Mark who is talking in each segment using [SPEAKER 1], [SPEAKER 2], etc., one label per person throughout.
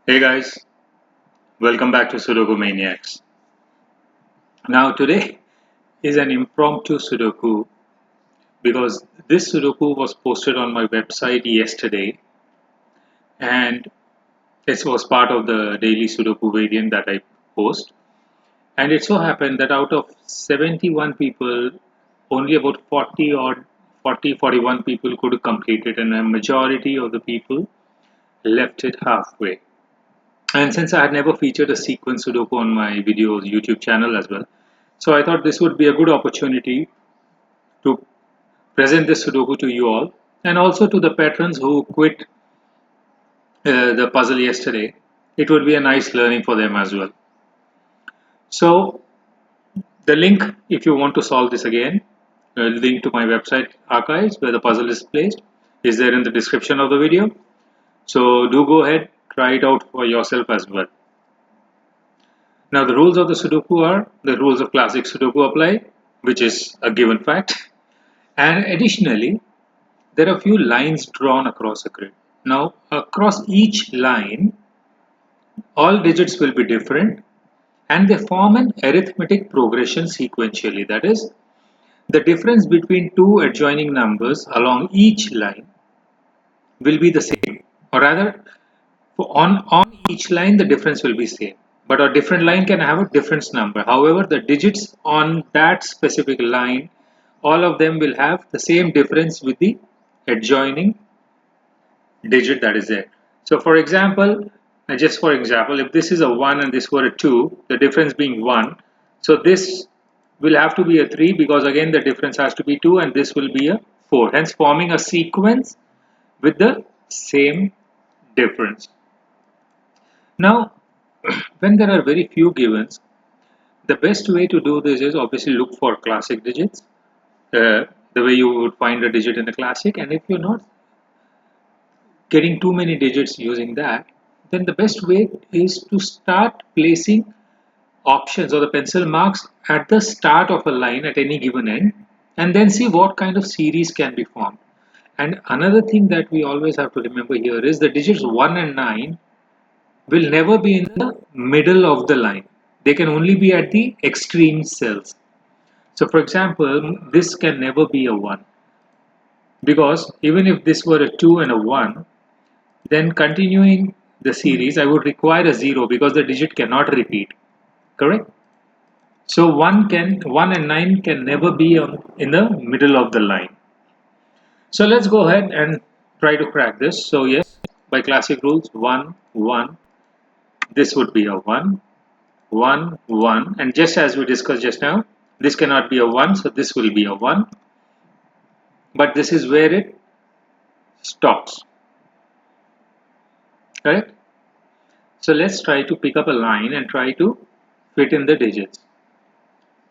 [SPEAKER 1] Hey guys, welcome back to SudokuManiacs. Now today is an impromptu Sudoku because this Sudoku was posted on my website yesterday and it was part of the daily Sudoku variant that I post. And it so happened that out of 71 people, only about 41 people could complete it and a majority of the people left it halfway. And since I had never featured a sequence Sudoku on my videos YouTube channel as well, so I thought this would be a good opportunity to present this Sudoku to you all and also to the patrons who quit the puzzle yesterday. It would be a nice learning for them as well. So the link, if you want to solve this again, link to my website archives where the puzzle is placed, is there in the description of the video. So do go ahead, try it out for yourself as well. Now the rules of the Sudoku are the rules of classic Sudoku apply, which is a given fact. And additionally, there are a few lines drawn across a grid. Now, across each line, all digits will be different and they form an arithmetic progression sequentially. That is, the difference between two adjoining numbers along each line will be the same. Or rather, on each line, the difference will be same. But a different line can have a different number. However, the digits on that specific line, all of them will have the same difference with the adjoining digit that is there. So for example, just for example, if this is a 1 and this were a 2, the difference being 1, so this will have to be a 3 because again the difference has to be 2 and this will be a 4, hence forming a sequence with the same difference. Now, when there are very few givens, the best way to do this is obviously look for classic digits, the way you would find a digit in a classic, and if you're not getting too many digits using that, then the best way is to start placing options or the pencil marks at the start of a line at any given end and then see what kind of series can be formed. And another thing that we always have to remember here is the digits 1 and 9 will never be in the middle of the line. They can only be at the extreme cells. So for example, this can never be a 1 because even if this were a 2 and a 1, then continuing the series, I would require a 0 because the digit cannot repeat. Correct? So 1 and 9 can never be in the middle of the line. So let's go ahead and try to crack this. So yes, by classic rules, 1, 1. This would be a 1, 1, 1. And just as we discussed just now, this cannot be a 1, so this will be a 1. But this is where it stops. Correct? So let's try to pick up a line and try to fit in the digits.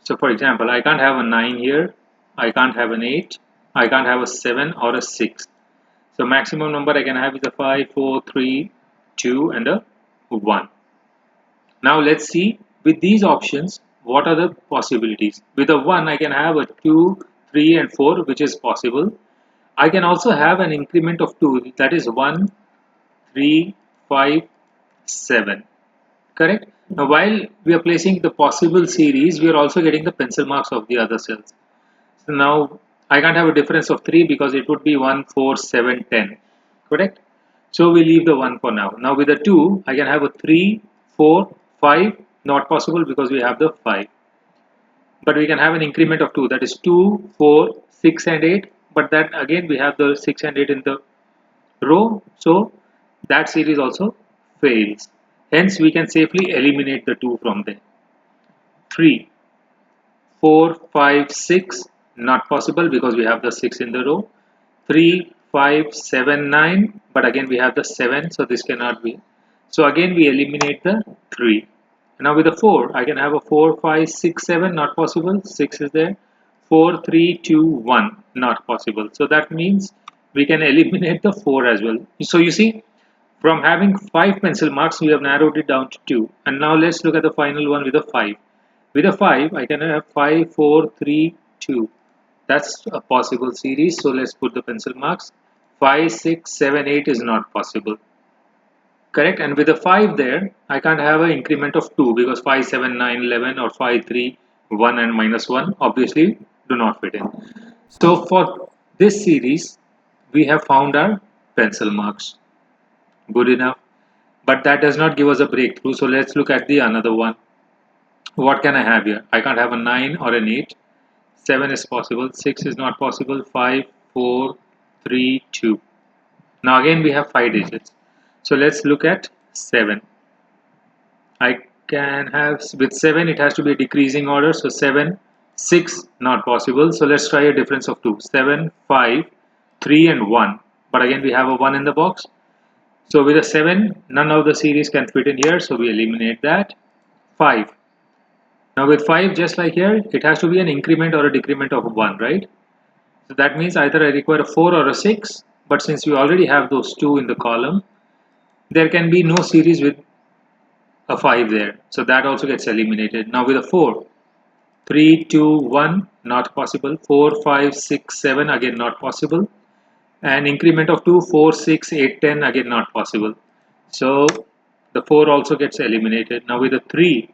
[SPEAKER 1] So for example, I can't have a 9 here, I can't have an 8, I can't have a 7 or a 6. So maximum number I can have is a 5, 4, 3, 2 and a 1. Now let's see with these options what are the possibilities. With a 1 I can have a 2, 3 and 4, which is possible. I can also have an increment of 2, that is 1, 3, 5, 7. Correct? Now while we are placing the possible series, we are also getting the pencil marks of the other cells. So now I can't have a difference of 3 because it would be 1, 4, 7, 10. Correct? So we leave the 1 for now. Now with the 2, I can have a 3, 4, 5. Not possible because we have the 5. But we can have an increment of 2, that is 2, 4, 6 and 8. But that again we have the 6 and 8 in the row. So that series also fails. Hence we can safely eliminate the 2 from there. 3, 4, 5, 6, not possible because we have the 6 in the row. 3, 5, 7, 9, but again we have the 7, so this cannot be. So again we eliminate the 3. Now with the 4, I can have a 4, 5, 6, 7, not possible. 6 is there. 4, 3, 2, 1, not possible. So that means we can eliminate the 4 as well. So you see, from having 5 pencil marks, we have narrowed it down to 2. And now let's look at the final one with a 5. With a 5, I can have 5, 4, 3, 2. That's a possible series. So let's put the pencil marks. 5, 6, 7, 8 is not possible. correct? And with a 5 there, I can't have an increment of 2 because 5, 7, 9, 11 or 5, 3, 1 and minus 1 obviously do not fit in. So for this series, we have found our pencil marks. Good enough. But that does not give us a breakthrough. So let's look at the another one. What can I have here? I can't have a 9 or an 8. 7 is possible. 6 is not possible. 5, 4, 3, 2. Now again we have 5 digits. So let's look at 7. I can have, with 7 it has to be a decreasing order. So 7, 6 not possible. So let's try a difference of 2. 7, 5, 3 and 1. But again we have a 1 in the box. So with a 7, none of the series can fit in here. So we eliminate that. 5. Now with 5, just like here, it has to be an increment or a decrement of 1, right? So that means either I require a 4 or a 6. But since we already have those 2 in the column, there can be no series with a 5 there. So that also gets eliminated. Now with a 4, 3, 2, 1, not possible. 4, 5, 6, 7, again not possible. And increment of 2, 4, 6, 8, 10, again not possible. So the 4 also gets eliminated. Now with a 3,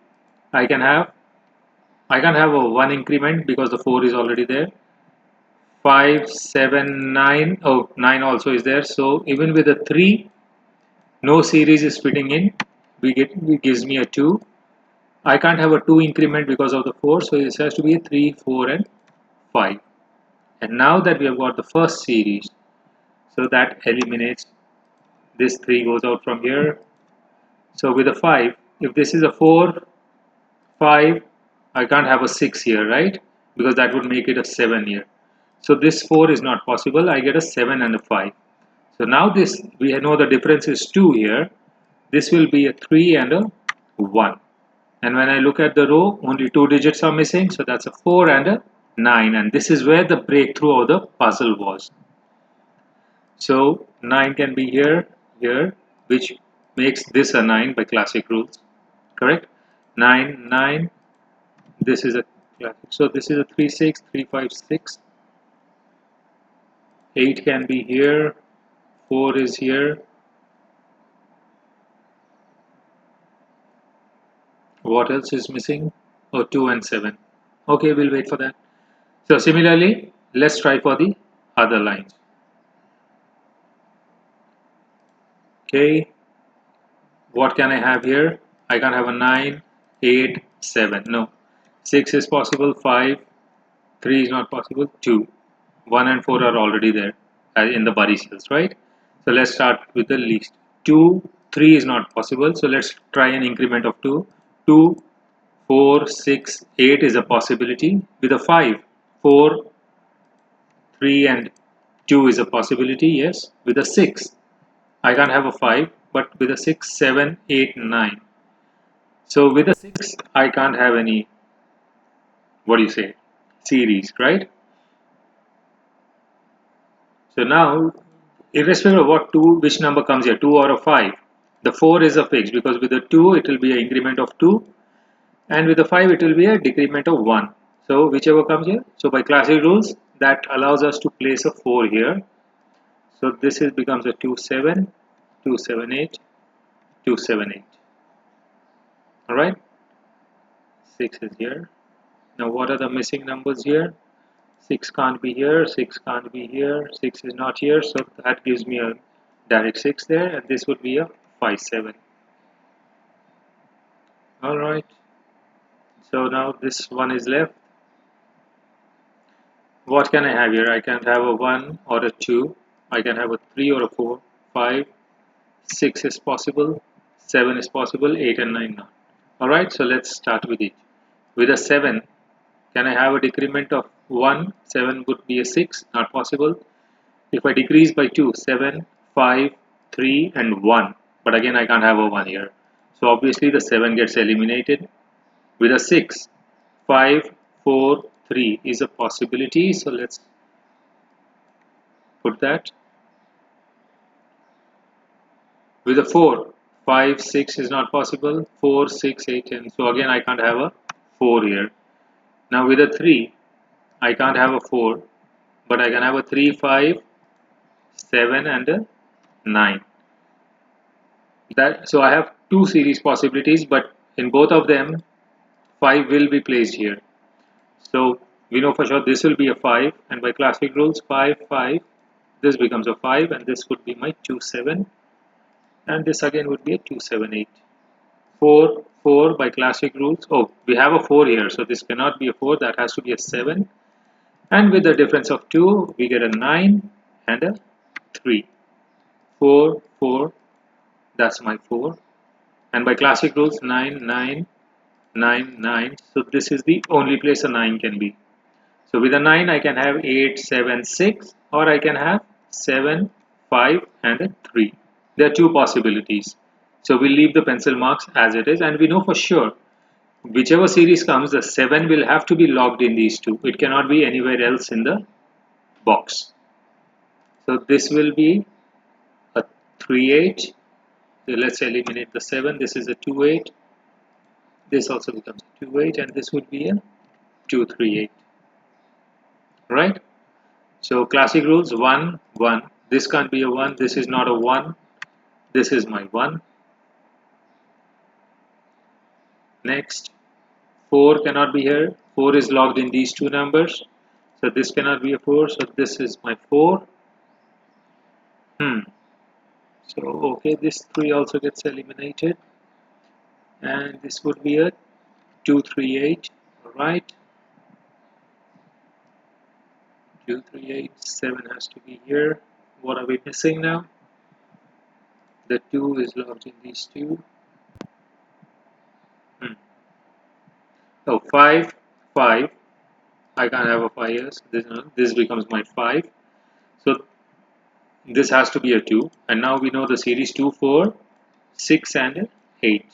[SPEAKER 1] I can't have a 1 increment because the 4 is already there. 5, 7, 9, oh 9 also is there. So even with a 3, no series is fitting in. It gives me a 2. I can't have a 2 increment because of the 4, so this has to be a 3, 4 and 5. And now that we have got the first series, so that eliminates, this 3 goes out from here. So with a 5, if this is a 4, 5, I can't have a 6 here, right? Because that would make it a 7 here. So this 4 is not possible. I get a 7 and a 5. So now this, we know the difference is 2 here. This will be a 3 and a 1. And when I look at the row, only 2 digits are missing. So that's a 4 and a 9. And this is where the breakthrough of the puzzle was. So 9 can be here, here, which makes this a 9 by classic rules. Correct? 9, 9. This is a classic. So this is a 3, 6, 3, 5, 6. 8 can be here. 4 is here. What else is missing? Oh, 2 and 7. Okay, we'll wait for that. So similarly, let's try for the other lines. Okay, what can I have here? I can have a 9, 8, 7. No. 6 is possible, 5, 3 is not possible, 2. 1 and 4 are already there in the body cells, right? So let's start with the least. 2, 3 is not possible. So let's try an increment of 2. 2, 4, 6, 8 is a possibility. With a 5, 4, 3 and 2 is a possibility, yes. With a 6, I can't have a 5, but with a 6, 7, 8, 9. So with a 6, I can't have any, what do you say, series, right? So now, irrespective of what 2, which number comes here, 2 or a 5, the 4 is a fix because with the 2, it will be an increment of 2, and with the 5, it will be a decrement of 1. So whichever comes here. So by classic rules, that allows us to place a 4 here. So this is becomes a 2, 7, 2, 7, 8, 2, 7, 8. Alright, 6 is here. Now what are the missing numbers here? 6 can't be here, 6 can't be here, 6 is not here, so that gives me a direct 6 there, and this would be a 5, 7. Alright, so now this one is left. What can I have here? I can have a 1 or a 2, I can have a 3 or a 4, 5, 6 is possible, 7 is possible, 8 and 9 not. Alright, so let's start with it. With a 7, can I have a decrement of 1? 7 would be a 6, not possible. If I decrease by 2, 7, 5, 3 and 1. But again I can't have a 1 here. So obviously the 7 gets eliminated. With a 6, 5, 4, 3 is a possibility. So let's put that. With a 4, 5, 6 is not possible. 4, 6, 8 and so again I can't have a 4 here. Now with a 3, I can't have a 4. But I can have a 3, 5, 7 and a 9. So I have two series possibilities, but in both of them 5 will be placed here. So we know for sure this will be a 5, and by classic rules 5 5, this becomes a 5, and this would be my 2 7, and this again would be a 2 7 8. 4 4 by classic rules. Oh, we have a 4 here, so this cannot be a 4, that has to be a 7, and with the difference of 2 we get a 9 and a 3. 4 4, that's my 4, and by classic rules 9 9 9 9, so this is the only place a 9 can be. So with a 9 I can have 8 7 6, or I can have 7 5 and a 3. There are two possibilities. So we'll leave the pencil marks as it is, and we know for sure whichever series comes, the 7 will have to be logged in these two. It cannot be anywhere else in the box. So this will be a 3 8. So let's eliminate the 7. This is a 2 8. This also becomes a 2 8, and this would be a 2 3 8. Right? So classic rules 1 1. This can't be a 1. This is not a 1. This is my 1. Next, 4 cannot be here. 4 is logged in these two numbers. So this cannot be a 4. So this is my 4. So okay, this 3 also gets eliminated. And this would be a 2 3 8. Alright. 2 3 8. 7 has to be here. What are we missing now? The 2 is logged in these two. So 5 5. I can't have a 5 here. So this becomes my 5. So this has to be a 2, and now we know the series 2 4 6 and 8,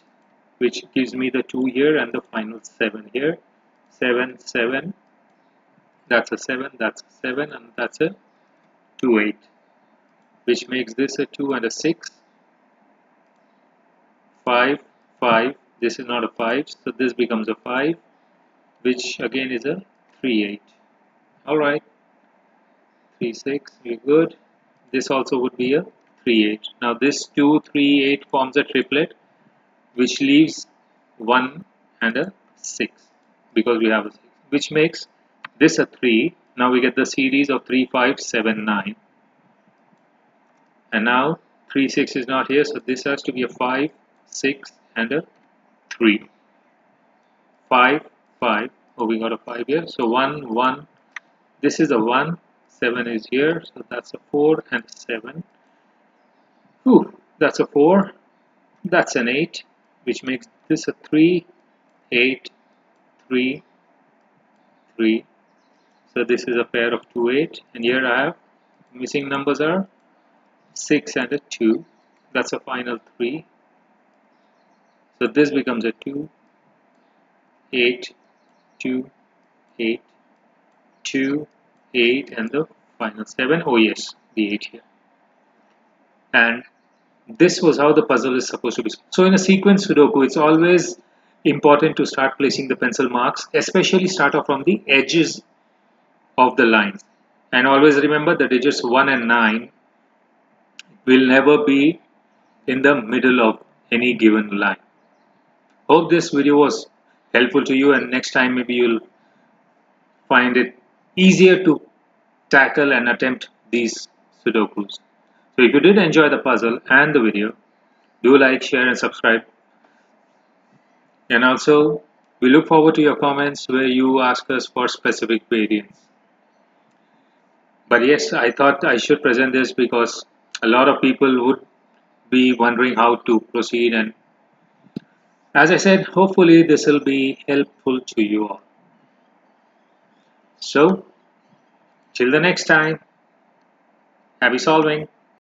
[SPEAKER 1] which gives me the 2 here and the final 7 here. 7 7, that's a 7, that's a 7, and that's a 2 8, which makes this a 2 and a 6. 5 5, this is not a 5, so this becomes a 5, which again is a 3 8. Alright, 3 6, we're good. This also would be a 3 8. Now this 2 3 8 forms a triplet, which leaves 1 and a 6, because we have a 6, which makes this a 3. Now we get the series of 3 5 7 9, and now 3 6 is not here, so this has to be a 5 6 and a 3. 5 5, oh, we got a 5 here, so 1 1, this is a 1, 7 is here, so that's a 4 and 7. Whew, that's a 4, that's an 8, which makes this a 3 8 3 3. So this is a pair of 2 8, and here I have missing numbers are 6 and a 2. That's a final 3. So this becomes a 2 8 2 8 2 8, and the final 7. Oh yes, the 8 here. And this was how the puzzle is supposed to be. So in a sequence Sudoku, it's always important to start placing the pencil marks, especially start off from the edges of the lines. And always remember the digits 1 and 9 will never be in the middle of any given line. Hope this video was helpful to you, and next time maybe you'll find it easier to tackle and attempt these Sudokus. So if you did enjoy the puzzle and the video, do like, share and subscribe. And also, we look forward to your comments where you ask us for specific variants. But yes, I thought I should present this because a lot of people would be wondering how to proceed, and as I said, hopefully this will be helpful to you all. So, till the next time, happy solving!